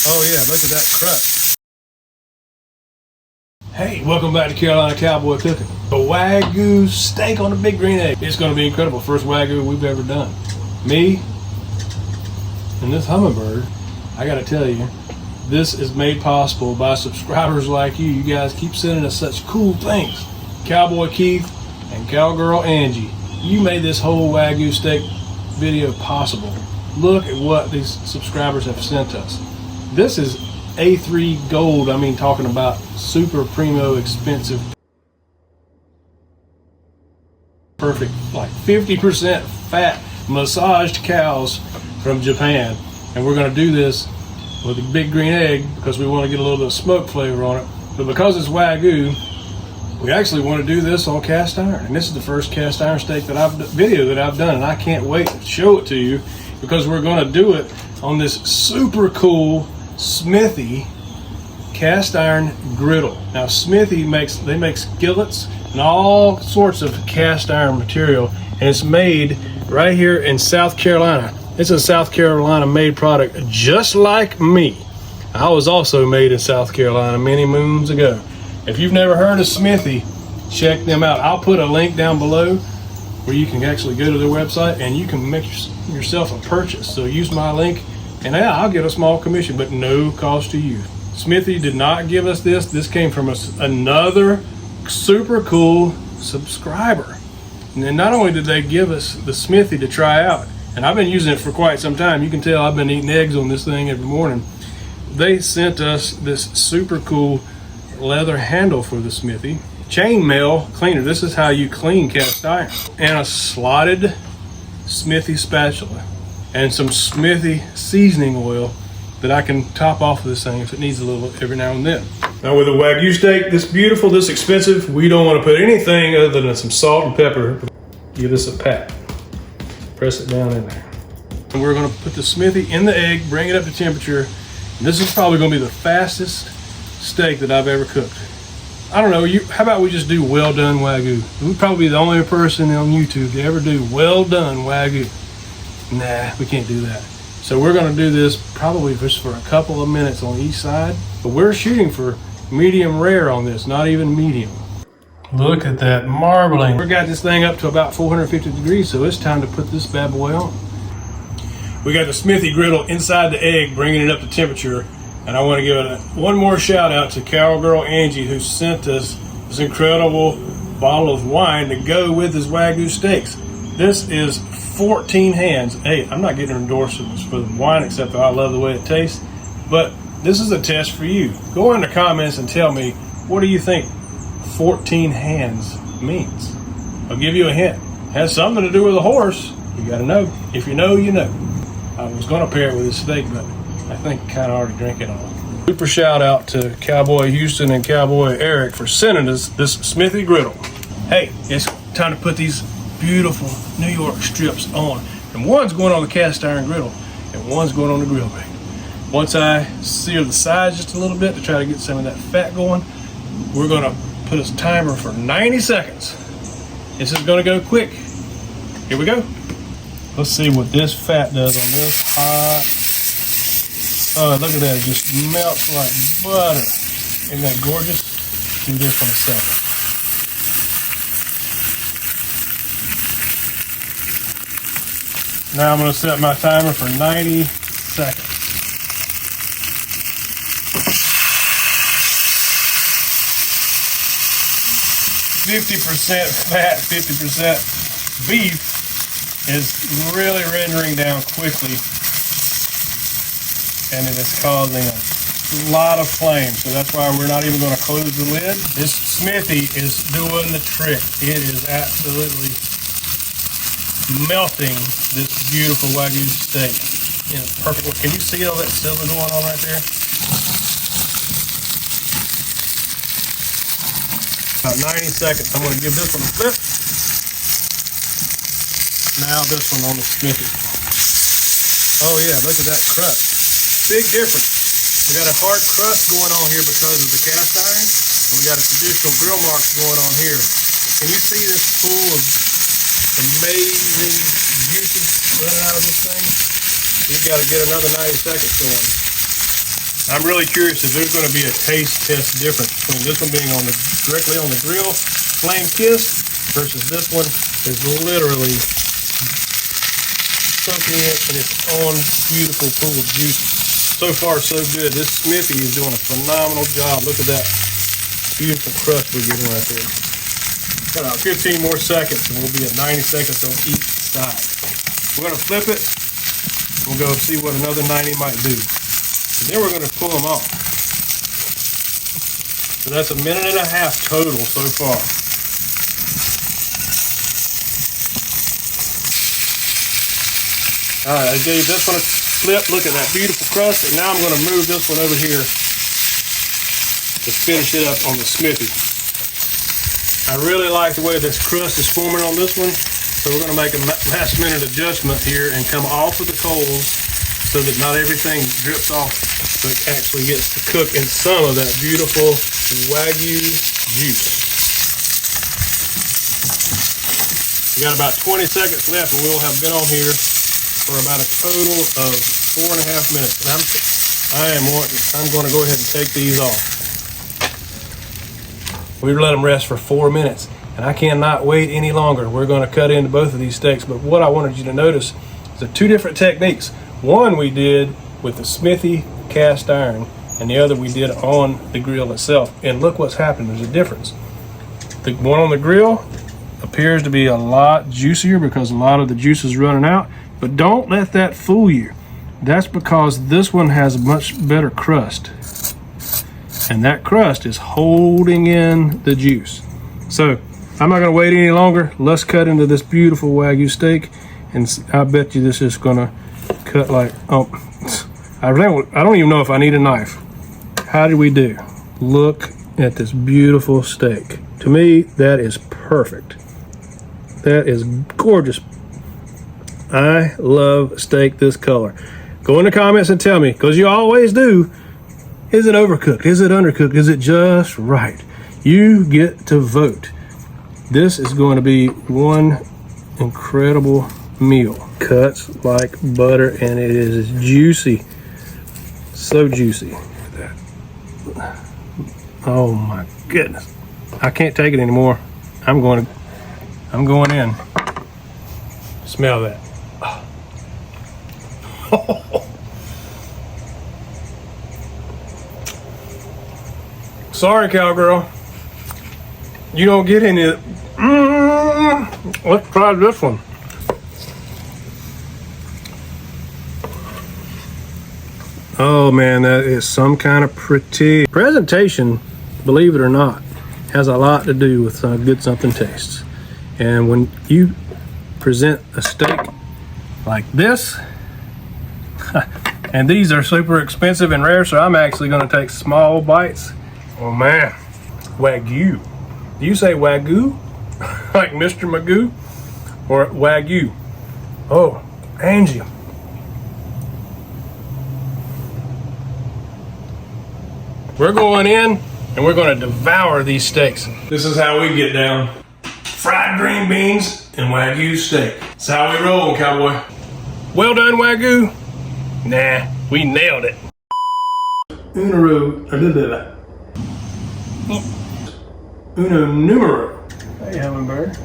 Oh yeah, look at that crust. Hey, welcome back to Carolina Cowboy Cooking. A Wagyu steak on a big green egg. It's going to be incredible. First Wagyu we've ever done. Me and this hummingbird, I got to tell you, this is made possible by subscribers like you. You guys keep sending us such cool things. Cowboy Keith and Cowgirl Angie, you made this whole Wagyu steak video possible. Look at what these subscribers have sent us. This is A3 gold. I mean, talking about super primo expensive, perfect, like 50% fat massaged cows from Japan. And we're going to do this with a big green egg because we want to get a little bit of smoke flavor on it. But because it's Wagyu, we actually want to do this on cast iron. And this is the first cast iron steak video that I've done, and I can't wait to show it to you because we're going to do it on this super cool Smithy cast iron griddle. Now Smithy make skillets and all sorts of cast iron material, and it's made right here in South Carolina. It's a South Carolina made product just like me. I was also made in South Carolina many moons ago. If you've never heard of Smithy, check them out. I'll put a link down below where you can actually go to their website and you can make yourself a purchase. So use my link and I'll get a small commission, but no cost to you. Smithy did not give us this. This came from another super cool subscriber. And then not only did they give us the Smithy to try out, and I've been using it for quite some time. You can tell I've been eating eggs on this thing every morning. They sent us this super cool leather handle for the Smithy. Chainmail cleaner. This is how you clean cast iron. And a slotted Smithy spatula. And some Smithy seasoning oil that I can top off of this thing if it needs a little every now and then. Now with a Wagyu steak this beautiful, this expensive, we don't want to put anything other than some salt and pepper. Give this a pat. Press it down in there. And we're going to put the Smithy in the egg, bring it up to temperature. And this is probably going to be the fastest steak that I've ever cooked. I don't know, how about we just do well done Wagyu? We'd probably be the only person on YouTube to ever do well done Wagyu. Nah, we can't do that. So we're going to do this probably just for a couple of minutes on each side. But we're shooting for medium rare on this, not even medium. Look at that marbling. We got this thing up to about 450 degrees, so it's time to put this bad boy on. We got the Smithy griddle inside the egg, bringing it up to temperature. And I want to give one more shout out to Cowgirl Angie, who sent us this incredible bottle of wine to go with his Wagyu steaks. This is 14 hands. Hey, I'm not getting endorsements for the wine, except that I love the way it tastes. But this is a test for you. Go in the comments and tell me, what do you think 14 hands means? I'll give you a hint. It has something to do with a horse. You got to know. If you know, you know. I was going to pair it with this steak, but I think I kind of already drank it all. Super shout out to Cowboy Houston and Cowboy Eric for sending us this Smithy griddle. Hey, it's time to put these beautiful New York strips on. And one's going on the cast iron griddle and one's going on the grill bait. Once I sear the sides just a little bit to try to get some of that fat going, we're going to put a timer for 90 seconds. This is going to go quick. Here we go. Let's see what this fat does on this hot. Oh, look at that. It just melts like butter. Isn't that gorgeous? Do this in a second. Now I'm going to set my timer for 90 seconds. 50% fat, 50% beef is really rendering down quickly, and it is causing a lot of flame. So that's why we're not even going to close the lid. This Smithy is doing the trick. It is absolutely melting this beautiful Wagyu steak in a perfect way. Can you see all that sizzle going on right there? About 90 seconds. I'm going to give this one a flip. Now this one on the Smithy. Oh yeah, look at that crust. Big difference. We got a hard crust going on here because of the cast iron, and we got a traditional grill marks going on here. Can you see this pool of amazing juices running out of this thing? We got to get another 90 seconds going. I'm really curious if there's going to be a taste test difference between this one being directly on the grill, flame kissed, versus this one is literally soaking it in its own beautiful pool of juice. So far, so good. This Smithy is doing a phenomenal job. Look at that beautiful crust we're getting right there. Got about 15 more seconds, and we'll be at 90 seconds on each side. We're going to flip it. We'll go see what another 90 might do. And then we're going to pull them off. So that's 1.5 minutes total so far. All right, I gave this one a flip. Look at that beautiful crust. And now I'm going to move this one over here to finish it up on the Smithy. I really like the way this crust is forming on this one. So we're going to make a last minute adjustment here and come off of the coals so that not everything drips off, but actually gets to cook in some of that beautiful Wagyu juice. We got about 20 seconds left, and we'll have been on here for about a total of 4.5 minutes. And I'm going to go ahead and take these off. We let them rest for 4 minutes, and I cannot wait any longer. We're going to cut into both of these steaks, but what I wanted you to notice is the two different techniques. One we did with the Smithy cast iron, and the other we did on the grill itself. And look what's happened. There's a difference. The one on the grill appears to be a lot juicier because a lot of the juice is running out, but don't let that fool you. That's because this one has a much better crust, and that crust is holding in the juice. So I'm not going to wait any longer. Let's cut into this beautiful Wagyu steak, and I bet you this is going to cut like, oh, I don't even know if I need a knife. How did we do? Look at this beautiful steak. To me, that is perfect. That is gorgeous. I love steak this color. Go in the comments and tell me, because you always do, is it overcooked? Is it undercooked? Is it just right? You get to vote. This is going to be one incredible meal. Cuts like butter, and it is juicy. So juicy. Look at that. Oh my goodness. I can't take it anymore. I'm going in. Smell that. Sorry, cowgirl. You don't get any of it. Let's try this one. Oh man, that is some kind of pretty. Presentation, believe it or not, has a lot to do with how good something tastes. And when you present a steak like this, and these are super expensive and rare, so I'm actually going to take small bites. Oh man, Wagyu. Do you say Wagyu? Like Mr. Magoo? Or Wagyu? Oh, Angie. We're going in and we're going to devour these steaks. This is how we get down. Fried green beans and Wagyu steak. That's how we roll, cowboy. Well done, Wagyu. Nah, we nailed it. Uno numero. Hey, hummingbird.